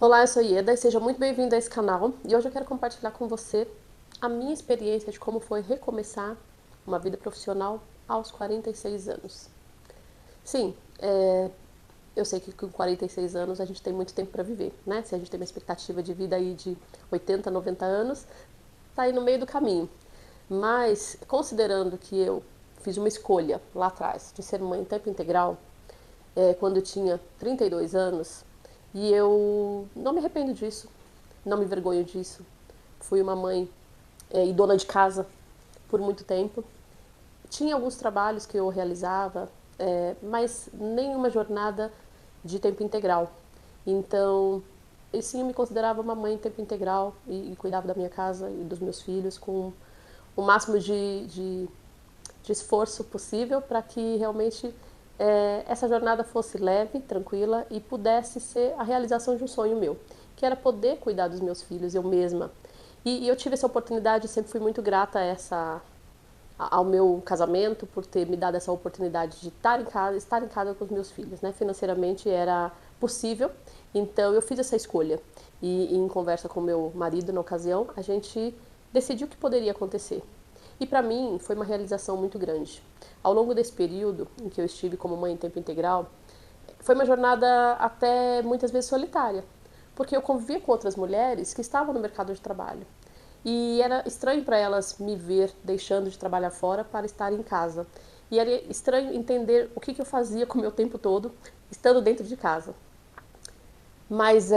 Olá, eu sou Ieda e seja muito bem-vindo a esse canal. E hoje eu quero compartilhar com você a minha experiência de como foi recomeçar uma vida profissional aos 46 anos. Sim, eu sei que com 46 anos a gente tem muito tempo para viver, né? Se a gente tem uma expectativa de vida aí de 80, 90 anos, tá aí no meio do caminho. Mas, considerando que eu fiz uma escolha lá atrás de ser mãe em tempo integral, quando eu tinha 32 anos, e eu não me arrependo disso, não me envergonho disso. Fui uma mãe e dona de casa por muito tempo. Tinha alguns trabalhos que eu realizava, mas nenhuma jornada de tempo integral. Então, e sim, eu me considerava uma mãe em tempo integral e cuidava da minha casa e dos meus filhos com o máximo de esforço possível para que realmente essa jornada fosse leve, tranquila e pudesse ser a realização de um sonho meu, que era poder cuidar dos meus filhos eu mesma. E eu tive essa oportunidade, sempre fui muito grata ao meu casamento por ter me dado essa oportunidade de estar em casa com os meus filhos, né? Financeiramente era possível, então eu fiz essa escolha. E em conversa com meu marido na ocasião, a gente decidiu que poderia acontecer. E para mim foi uma realização muito grande. Ao longo desse período em que eu estive como mãe em tempo integral, foi uma jornada até muitas vezes solitária, porque eu convivia com outras mulheres que estavam no mercado de trabalho. E era estranho para elas me ver deixando de trabalhar fora para estar em casa. E era estranho entender o que eu fazia com o meu tempo todo estando dentro de casa. Mas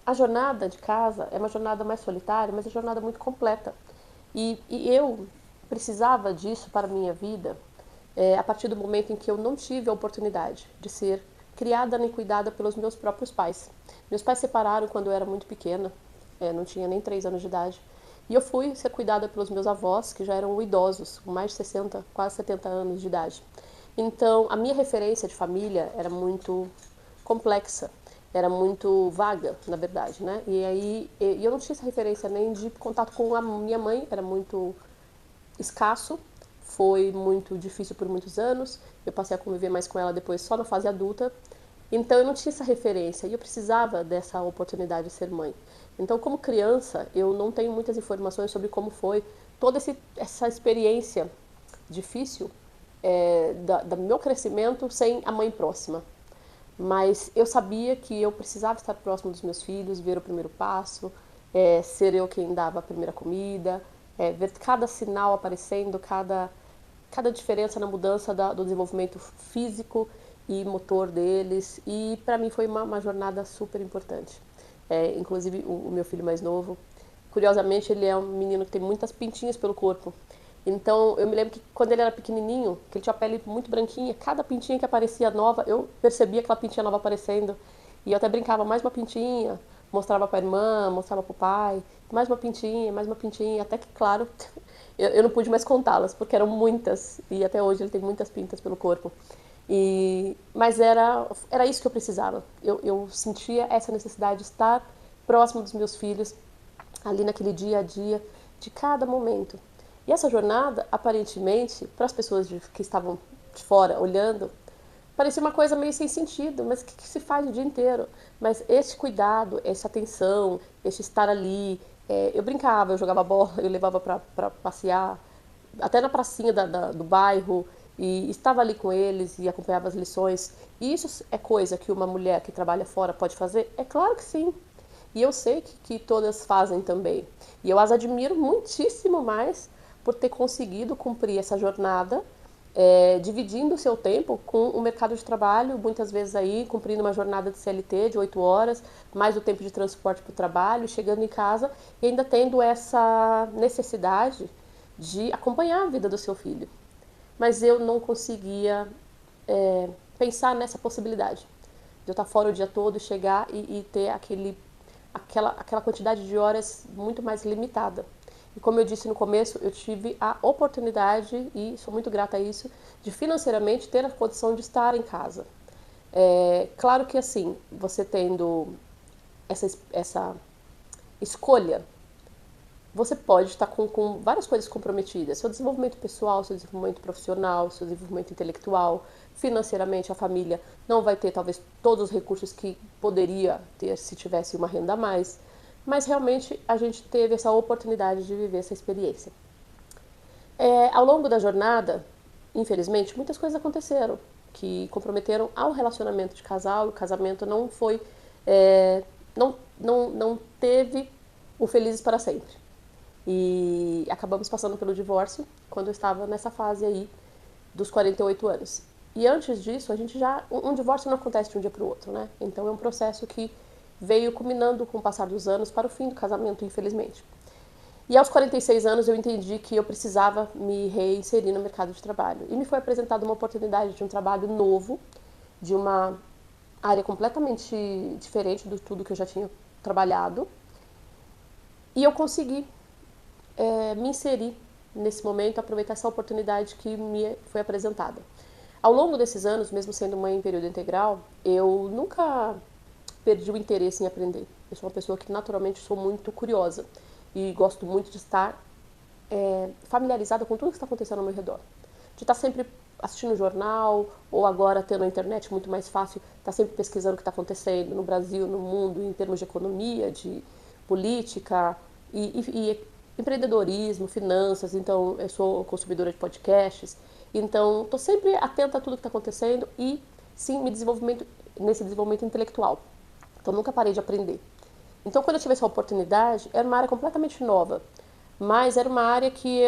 a jornada de casa é uma jornada mais solitária, mas é uma jornada muito completa. E eu precisava disso para a minha vida a partir do momento em que eu não tive a oportunidade de ser criada nem cuidada pelos meus próprios pais. Meus pais se separaram quando eu era muito pequena, não tinha nem 3 anos de idade. E eu fui ser cuidada pelos meus avós, que já eram idosos, com mais de 60, quase 70 anos de idade. Então, a minha referência de família era muito complexa, era muito vaga, na verdade, né? E aí eu não tinha essa referência nem de contato com a minha mãe, era muito escasso, foi muito difícil por muitos anos. Eu passei a conviver mais com ela depois só na fase adulta. Então eu não tinha essa referência e eu precisava dessa oportunidade de ser mãe. Então, como criança, eu não tenho muitas informações sobre como foi toda essa experiência difícil do meu crescimento sem a mãe próxima. Mas eu sabia que eu precisava estar próximo dos meus filhos, ver o primeiro passo, ser eu quem dava a primeira comida, ver cada sinal aparecendo, cada diferença na mudança do desenvolvimento físico e motor deles. E para mim foi uma jornada super importante. Inclusive o meu filho mais novo, curiosamente ele é um menino que tem muitas pintinhas pelo corpo. Então eu me lembro que quando ele era pequenininho, que ele tinha a pele muito branquinha, cada pintinha que aparecia nova, eu percebia aquela pintinha nova aparecendo. E eu até brincava, mais uma pintinha, mostrava para a irmã, mostrava para o pai, mais uma pintinha, até que, claro, eu não pude mais contá-las, porque eram muitas, e até hoje ele tem muitas pintas pelo corpo. Mas era isso que eu precisava. Eu sentia essa necessidade de estar próximo dos meus filhos, ali naquele dia a dia, de cada momento. E essa jornada, aparentemente, para as pessoas que estavam de fora olhando, parecia uma coisa meio sem sentido, mas o que se faz o dia inteiro? Mas esse cuidado, essa atenção, esse estar ali, eu brincava, eu jogava bola, eu levava para passear, até na pracinha do bairro, e estava ali com eles e acompanhava as lições. E isso é coisa que uma mulher que trabalha fora pode fazer? É claro que sim. E eu sei que todas fazem também. E eu as admiro muitíssimo mais por ter conseguido cumprir essa jornada, dividindo o seu tempo com o mercado de trabalho, muitas vezes aí cumprindo uma jornada de CLT de 8 horas, mais o tempo de transporte para o trabalho, chegando em casa e ainda tendo essa necessidade de acompanhar a vida do seu filho. Mas eu não conseguia pensar nessa possibilidade de eu estar fora o dia todo, chegar e ter aquela quantidade de horas muito mais limitada. E como eu disse no começo, eu tive a oportunidade, e sou muito grata a isso, de financeiramente ter a condição de estar em casa. Claro que assim, você tendo essa escolha você pode estar com várias coisas comprometidas. Seu desenvolvimento pessoal, seu desenvolvimento profissional, seu desenvolvimento intelectual, financeiramente a família não vai ter talvez todos os recursos que poderia ter se tivesse uma renda a mais. Mas realmente a gente teve essa oportunidade de viver essa experiência. Ao longo da jornada, infelizmente, muitas coisas aconteceram que comprometeram ao relacionamento de casal. O casamento não foi, não teve o felizes para sempre. E acabamos passando pelo divórcio quando eu estava nessa fase aí dos 48 anos. E antes disso, a gente já... Um divórcio não acontece de um dia para o outro, né? Então é um processo que veio culminando com o passar dos anos para o fim do casamento, infelizmente. E aos 46 anos eu entendi que eu precisava me reinserir no mercado de trabalho. E me foi apresentada uma oportunidade de um trabalho novo, de uma área completamente diferente de tudo que eu já tinha trabalhado. E eu consegui me inserir nesse momento, aproveitar essa oportunidade que me foi apresentada. Ao longo desses anos, mesmo sendo mãe em período integral, eu nunca perdi o interesse em aprender. Eu sou uma pessoa que naturalmente sou muito curiosa e gosto muito de estar familiarizada com tudo que está acontecendo ao meu redor. De estar sempre assistindo jornal, ou agora tendo a internet muito mais fácil, estar sempre pesquisando o que está acontecendo no Brasil, no mundo, em termos de economia, de política e empreendedorismo, finanças. Então eu sou consumidora de podcasts, então estou sempre atenta a tudo que está acontecendo e sim nesse desenvolvimento intelectual. Então nunca parei de aprender. Então quando eu tive essa oportunidade, era uma área completamente nova, mas era uma área que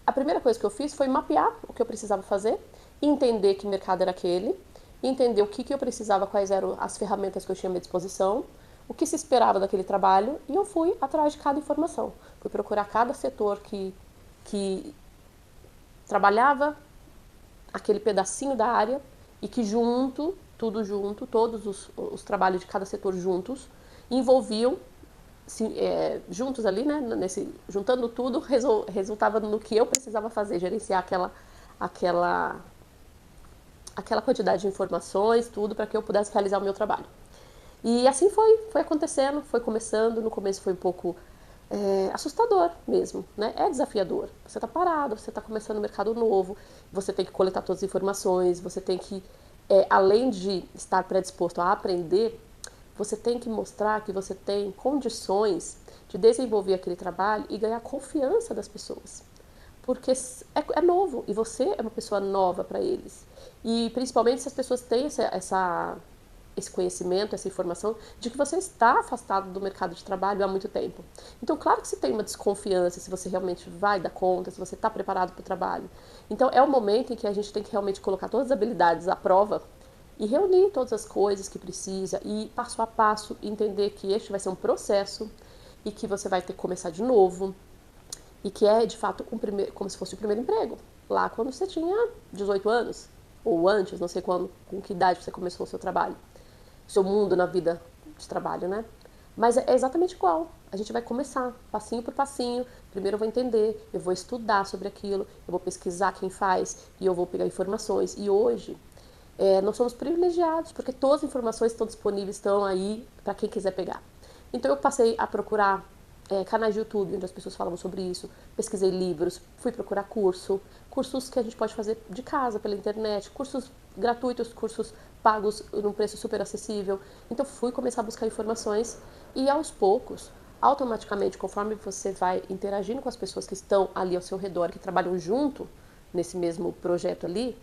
a primeira coisa que eu fiz foi mapear o que eu precisava fazer, entender que mercado era aquele, entender o que eu precisava, quais eram as ferramentas que eu tinha à minha disposição, o que se esperava daquele trabalho, e eu fui atrás de cada informação. Fui procurar cada setor que trabalhava aquele pedacinho da área e que tudo junto, todos os trabalhos de cada setor juntos, envolviam, juntos ali, né, juntando tudo, resultava no que eu precisava fazer, gerenciar aquela quantidade de informações, tudo, para que eu pudesse realizar o meu trabalho. E assim foi acontecendo, foi começando. No começo foi um pouco assustador mesmo, né? É desafiador. Você está parado, você está começando um mercado novo, você tem que coletar todas as informações, você tem que, além de estar predisposto a aprender, você tem que mostrar que você tem condições de desenvolver aquele trabalho e ganhar confiança das pessoas. Porque é novo e você é uma pessoa nova para eles. E principalmente se as pessoas têm esse conhecimento, essa informação de que você está afastado do mercado de trabalho há muito tempo. Então, claro que você tem uma desconfiança se você realmente vai dar conta, se você está preparado para o trabalho. Então, é o momento em que a gente tem que realmente colocar todas as habilidades à prova e reunir todas as coisas que precisa e, passo a passo, entender que este vai ser um processo e que você vai ter que começar de novo e que é, de fato, como se fosse o primeiro emprego, lá quando você tinha 18 anos, ou antes, não sei com que idade você começou o seu trabalho. Seu mundo na vida de trabalho, né? Mas é exatamente igual. A gente vai começar, passinho por passinho. Primeiro eu vou entender, eu vou estudar sobre aquilo, eu vou pesquisar quem faz e eu vou pegar informações. E hoje, nós somos privilegiados, porque todas as informações estão disponíveis, estão aí para quem quiser pegar. Então eu passei a procurar canais de YouTube onde as pessoas falavam sobre isso, pesquisei livros, fui procurar cursos que a gente pode fazer de casa, pela internet, cursos gratuitos, cursos pagos num preço super acessível. Então fui começar a buscar informações e aos poucos, automaticamente, conforme você vai interagindo com as pessoas que estão ali ao seu redor, que trabalham junto nesse mesmo projeto ali,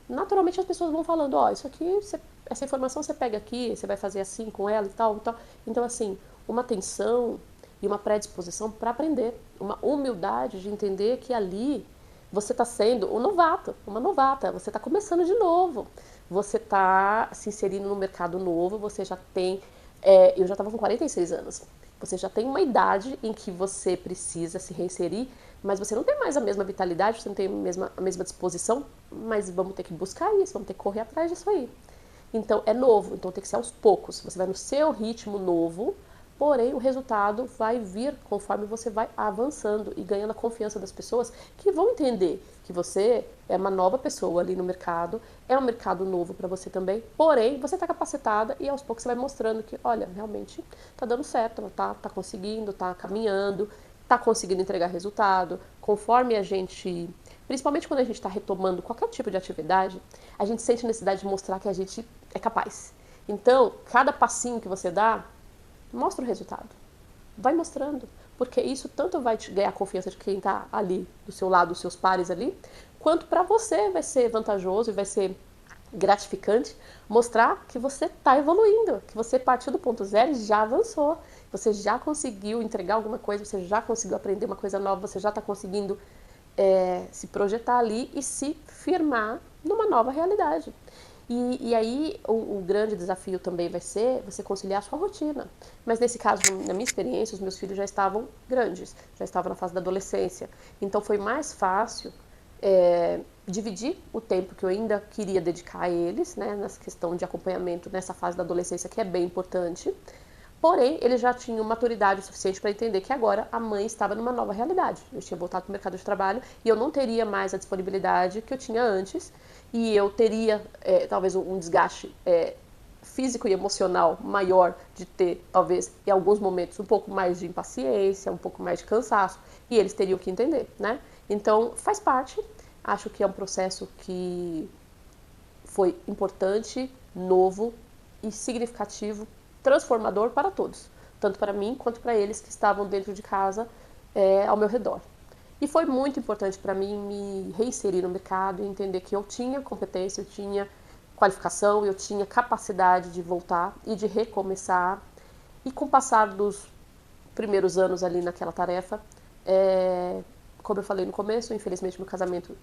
naturalmente as pessoas vão falando, isso aqui, essa informação você pega aqui, você vai fazer assim com ela e tal, e tal. Então assim, uma atenção e uma predisposição para aprender, uma humildade de entender que ali você está sendo um novato, uma novata, você está começando de novo, você está se inserindo no mercado novo, você já tem, eu já estava com 46 anos, você já tem uma idade em que você precisa se reinserir, mas você não tem mais a mesma vitalidade, você não tem a mesma disposição, mas vamos ter que buscar isso, vamos ter que correr atrás disso aí. Então é novo, então tem que ser aos poucos, você vai no seu ritmo novo, Porém, o resultado vai vir conforme você vai avançando e ganhando a confiança das pessoas que vão entender que você é uma nova pessoa ali no mercado, é um mercado novo para você também, porém, você está capacitada e aos poucos você vai mostrando que, olha, realmente está dando certo, tá conseguindo, está caminhando, está conseguindo entregar resultado, conforme a gente, principalmente quando a gente está retomando qualquer tipo de atividade, a gente sente necessidade de mostrar que a gente é capaz. Então, cada passinho que você dá, mostra o resultado. Vai mostrando. Porque isso tanto vai te ganhar a confiança de quem está ali do seu lado, dos seus pares ali, quanto para você vai ser vantajoso e vai ser gratificante mostrar que você está evoluindo, que você partiu do ponto zero e já avançou. Você já conseguiu entregar alguma coisa, você já conseguiu aprender uma coisa nova, você já está conseguindo se projetar ali e se firmar numa nova realidade. E aí o grande desafio também vai ser você conciliar a sua rotina. Mas nesse caso, na minha experiência, os meus filhos já estavam grandes, já estavam na fase da adolescência. Então foi mais fácil dividir o tempo que eu ainda queria dedicar a eles, né, nessa questão de acompanhamento nessa fase da adolescência, que é bem importante. Porém, eles já tinham maturidade suficiente para entender que agora a mãe estava numa nova realidade. Eu tinha voltado para o mercado de trabalho e eu não teria mais a disponibilidade que eu tinha antes. E eu teria, talvez, um desgaste físico e emocional maior de ter, talvez, em alguns momentos, um pouco mais de impaciência, um pouco mais de cansaço. E eles teriam que entender, né? Então, faz parte. Acho que é um processo que foi importante, novo e significativo, transformador para todos, tanto para mim quanto para eles que estavam dentro de casa ao meu redor. E foi muito importante para mim me reinserir no mercado e entender que eu tinha competência, eu tinha qualificação, eu tinha capacidade de voltar e de recomeçar. E com o passar dos primeiros anos ali naquela tarefa, como eu falei no começo, infelizmente meu casamento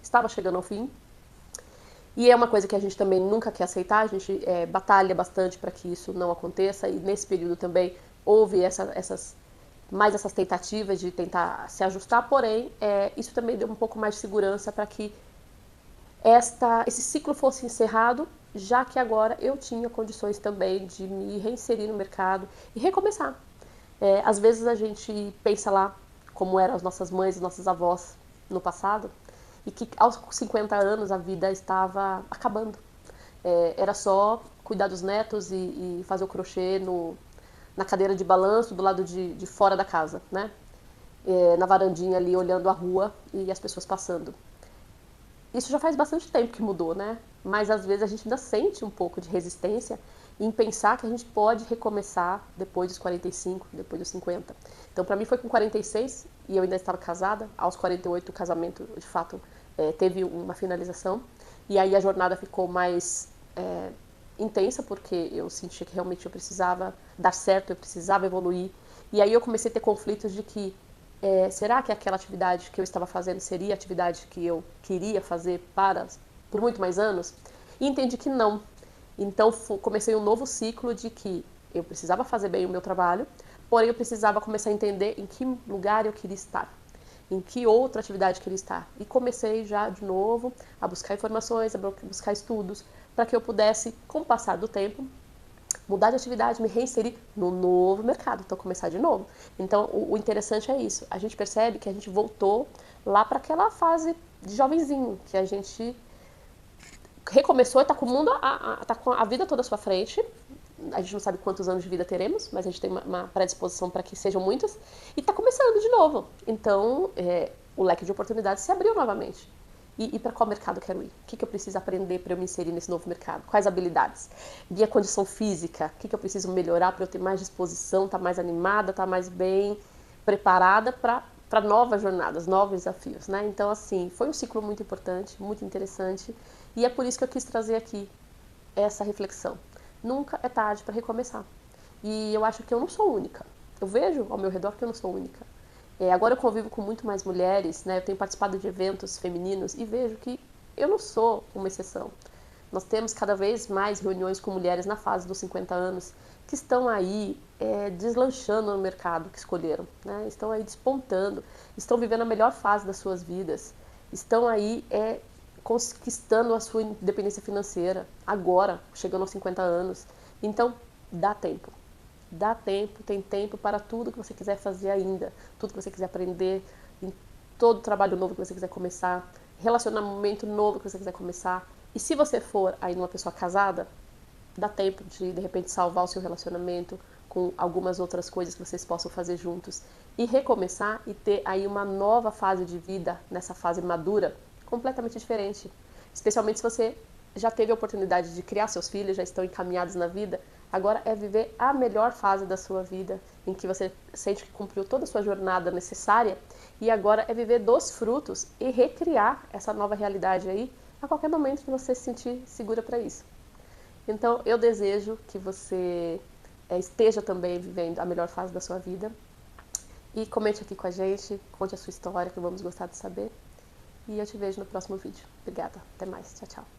estava chegando ao fim. E é uma coisa que a gente também nunca quer aceitar, a gente batalha bastante para que isso não aconteça, e nesse período também houve essas tentativas de tentar se ajustar, porém, isso também deu um pouco mais de segurança para que esse ciclo fosse encerrado, já que agora eu tinha condições também de me reinserir no mercado e recomeçar. Às vezes a gente pensa lá como eram as nossas mães e nossas avós no passado, e que aos 50 anos a vida estava acabando. Era só cuidar dos netos e fazer o crochê na cadeira de balanço do lado de fora da casa, né? Na varandinha ali, olhando a rua e as pessoas passando. Isso já faz bastante tempo que mudou, né? Mas às vezes a gente ainda sente um pouco de resistência em pensar que a gente pode recomeçar depois dos 45, depois dos 50. Então, para mim foi com 46 e eu ainda estava casada. Aos 48 o casamento, de fato, teve uma finalização. E aí a jornada ficou mais intensa, porque eu senti que realmente eu precisava dar certo, eu precisava evoluir. E aí eu comecei a ter conflitos de que será que aquela atividade que eu estava fazendo seria a atividade que eu queria fazer por muito mais anos? E entendi que não. Então comecei um novo ciclo de que eu precisava fazer bem o meu trabalho, porém eu precisava começar a entender em que lugar eu queria estar, em que outra atividade eu queria estar. E comecei já de novo a buscar informações, a buscar estudos, para que eu pudesse, com o passar do tempo, mudar de atividade, me reinserir no novo mercado, então começar de novo. Então o interessante é isso, a gente percebe que a gente voltou lá para aquela fase de jovenzinho, que a gente recomeçou e está com o mundo, tá com a vida toda à sua frente. A gente não sabe quantos anos de vida teremos, mas a gente tem uma predisposição para que sejam muitos, e está começando de novo. Então o leque de oportunidades se abriu novamente. E para qual mercado eu quero ir? O que eu preciso aprender para eu me inserir nesse novo mercado? Quais habilidades? Minha condição física, o que eu preciso melhorar para eu ter mais disposição, estar mais animada, estar mais bem preparada para novas jornadas, novos desafios, né? Então, assim, foi um ciclo muito importante, muito interessante, e é por isso que eu quis trazer aqui essa reflexão. Nunca é tarde para recomeçar. E eu acho que eu não sou única. Eu vejo ao meu redor que eu não sou única. Agora eu convivo com muito mais mulheres, né? Eu tenho participado de eventos femininos e vejo que eu não sou uma exceção. Nós temos cada vez mais reuniões com mulheres na fase dos 50 anos que estão aí deslanchando no mercado que escolheram, né? Estão aí despontando, estão vivendo a melhor fase das suas vidas, estão aí conquistando a sua independência financeira agora, chegando aos 50 anos. Então, dá tempo. Dá tempo, tem tempo para tudo que você quiser fazer ainda, tudo que você quiser aprender, em todo trabalho novo que você quiser começar, relacionamento novo que você quiser começar. E se você for aí uma pessoa casada, dá tempo de repente salvar o seu relacionamento com algumas outras coisas que vocês possam fazer juntos e recomeçar e ter aí uma nova fase de vida nessa fase madura, completamente diferente. Especialmente se você já teve a oportunidade de criar seus filhos, já estão encaminhados na vida, agora é viver a melhor fase da sua vida, em que você sente que cumpriu toda a sua jornada necessária, e agora é viver dos frutos e recriar essa nova realidade aí a qualquer momento que você se sentir segura para isso. Então, eu desejo que você esteja também vivendo a melhor fase da sua vida. E comente aqui com a gente, conte a sua história, que vamos gostar de saber. E eu te vejo no próximo vídeo. Obrigada, até mais, tchau, tchau.